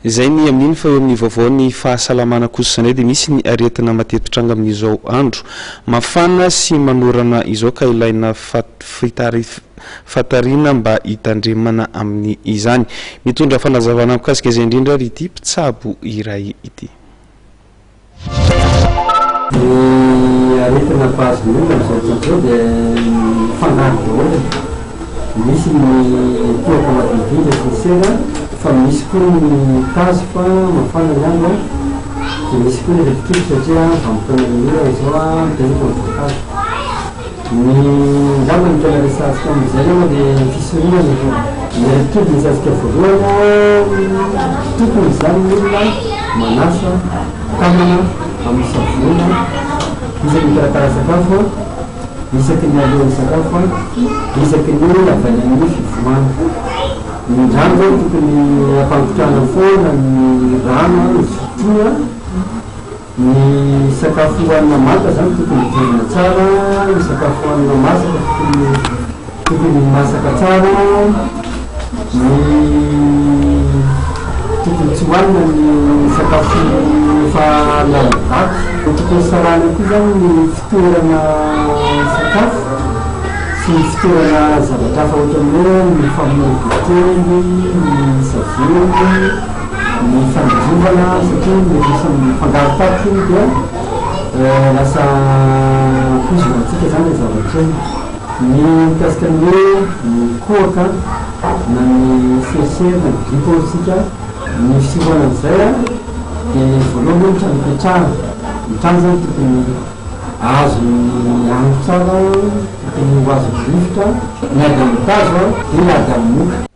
Izay ny amin'iny fa amin'ny vaovao ny fahasalamana kosa izany dia misy ny aretina matetitranga amin'izao andro mafana sy manorana izao ka ilaina fatarina mba hitandremana amin'ny izany. Mitondra fanazavana mikasika izay indrindra ry ity mpitsabo iray ity. Aretina pazonina amin'izao dia fangaro daholo. Misy ny toaka madinidinika sy ny sera fa misy koa ny tazo fa mafana ny andro dia misy koa ny relikely satria vanim-potoana ny ora izao mitahiry voankazo. Ny ngamba ny tena resansika amin'izay aloha dia fisorohana ny relikely ny sansika voalohany tokony izany ny olona manasa tanana amin'ny savony isaky ny karakara sakafo, isaky ny alohan'ny sakafo, isaky ny avainan'ny fivoahana. Ny rano zao tokony ampangotrahana foana ny rano ny fotoana. Ny sakafo hohanina manta zany tokony hijerena tsara, ny sakafo hohanina masaka tokony masaka tsara. Tokony tsy hohanina ny sakafo fa lalavaky. Tokony sarana koa zany ny fitoerana sakafo sy ny fitoerana zavatra hafa ohatra amin'io ny famonoana botely, ny savony, ny fandrobana satria misy mifangaro tapoka iny dia lasa pozona antsika zany zavatra iny. Ny mikasika ny hoe ny kohaka na ny sersera na ny glycosika ny fisohoana an'izay dia voalohany trano hipetrahana. Ny trano zany tokony azo ny ango tsara, tokony ho azo rivotra, miady amin'ny tazo dia miady amin'ny moka.